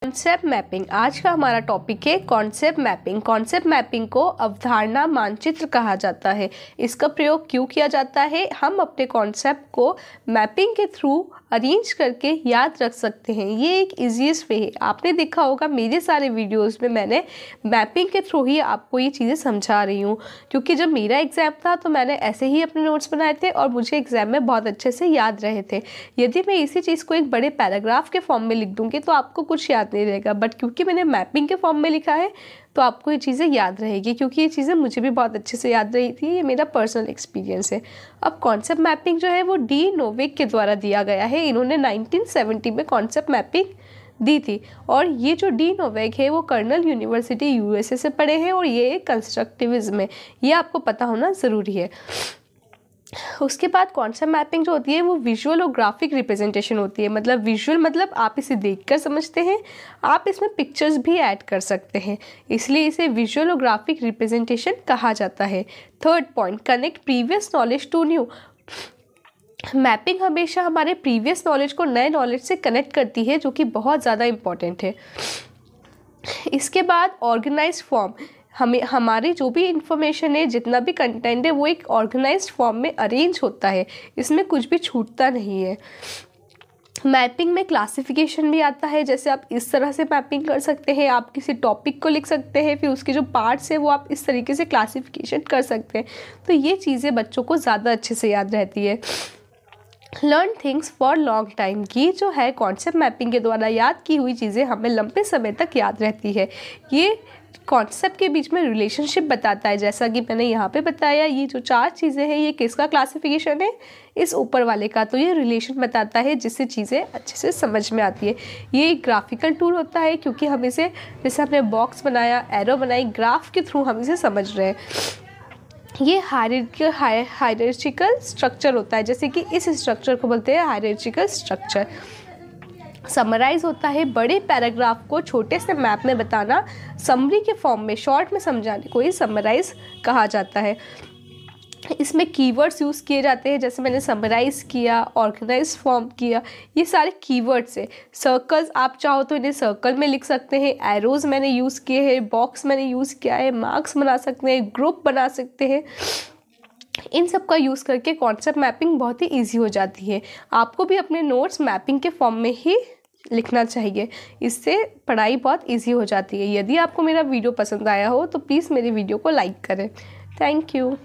Concept mapping आज का हमारा टॉपिक है कॉन्सेप्ट मैपिंग। कॉन्सेप्ट मैपिंग को अवधारणा मानचित्र कहा जाता है। इसका प्रयोग क्यों किया जाता है? हम अपने कॉन्सेप्ट को मैपिंग के थ्रू अरेंज करके याद रख सकते हैं। ये एक ईजीएस्ट वे है। आपने देखा होगा मेरे सारे वीडियोस में मैंने मैपिंग के थ्रू ही आपको ये चीज़ें समझा रही हूँ, क्योंकि जब मेरा एग्ज़ाम था तो मैंने ऐसे ही अपने नोट्स बनाए थे और मुझे एग्ज़ाम में बहुत अच्छे से याद रहे थे। यदि मैं इसी चीज़ को एक बड़े पैराग्राफ के फॉर्म में लिख दूँगी तो आपको कुछ याद नहीं रहेगा, बट क्योंकि मैंने मैपिंग के फॉर्म में लिखा है तो आपको ये चीज़ें याद रहेगी, क्योंकि ये चीज़ें मुझे भी बहुत अच्छे से याद रही थी। ये मेरा पर्सनल एक्सपीरियंस है। अब कॉन्सेप्ट मैपिंग जो है वो डी नोवेक के द्वारा दिया गया है। इन्होंने 1970 में कॉन्सेप्ट मैपिंग दी थी और ये जो डी नोवेक है वो कर्नल यूनिवर्सिटी यूएसए से पढ़े हैं और ये कंस्ट्रक्टिविज्म है। ये आपको पता होना ज़रूरी है। उसके बाद कॉन्सेप्ट मैपिंग जो होती है वो विजुअल और ग्राफिक रिप्रेजेंटेशन होती है। मतलब विजुअल मतलब आप इसे देखकर समझते हैं, आप इसमें पिक्चर्स भी ऐड कर सकते हैं, इसलिए इसे विजुअल और ग्राफिक रिप्रेजेंटेशन कहा जाता है। Third point, connect previous knowledge to new. Mapping हमेशा हमारे प्रीवियस नॉलेज को नए नॉलेज से कनेक्ट करती है, जो कि बहुत ज़्यादा इम्पॉर्टेंट है। इसके बाद ऑर्गेनाइज्ड फॉर्म, हमारी जो भी इंफॉर्मेशन है, जितना भी कंटेंट है वो एक ऑर्गेनाइज्ड फॉर्म में अरेंज होता है, इसमें कुछ भी छूटता नहीं है। मैपिंग में क्लासिफिकेशन भी आता है, जैसे आप इस तरह से मैपिंग कर सकते हैं, आप किसी टॉपिक को लिख सकते हैं, फिर उसके जो पार्ट्स है वो आप इस तरीके से क्लासिफिकेशन कर सकते हैं। तो ये चीज़ें बच्चों को ज़्यादा अच्छे से याद रहती है। Learn things for long time की जो है कॉन्सेप्ट मैपिंग के द्वारा याद की हुई चीज़ें हमें लंबे समय तक याद रहती है। ये कॉन्सेप्ट के बीच में रिलेशनशिप बताता है, जैसा कि मैंने यहाँ पे बताया। ये जो चार चीज़ें हैं ये किसका क्लासिफिकेशन है? इस ऊपर वाले का। तो ये रिलेशन बताता है जिससे चीज़ें अच्छे से समझ में आती है। ये एक ग्राफिकल टूल होता है, क्योंकि हम इसे, जैसे हमने बॉक्स बनाया, एरो बनाई, ग्राफ के थ्रू हम इसे समझ रहे हैं। ये हायरार्चिकल स्ट्रक्चर होता है, जैसे कि इस स्ट्रक्चर को बोलते हैं हायरार्चिकल स्ट्रक्चर। समराइज होता है, बड़े पैराग्राफ को छोटे से मैप में बताना, समरी के फॉर्म में शॉर्ट में समझाने को ही समराइज कहा जाता है। इसमें कीवर्ड्स यूज़ किए जाते हैं, जैसे मैंने समराइज़ किया, ऑर्गेनाइज फॉर्म किया, ये सारे कीवर्ड्स है। सर्कल्स आप चाहो तो इन्हें सर्कल में लिख सकते हैं, एरोज़ मैंने यूज़ किए हैं, बॉक्स मैंने यूज़ किया है, मार्क्स बना सकते हैं, ग्रुप बना सकते हैं। इन सब का यूज़ करके कॉन्सेप्ट मैपिंग बहुत ही ईजी हो जाती है। आपको भी अपने नोट्स मैपिंग के फॉर्म में ही लिखना चाहिए, इससे पढ़ाई बहुत ईजी हो जाती है। यदि आपको मेरा वीडियो पसंद आया हो तो प्लीज़ मेरे वीडियो को लाइक करें। Thank you.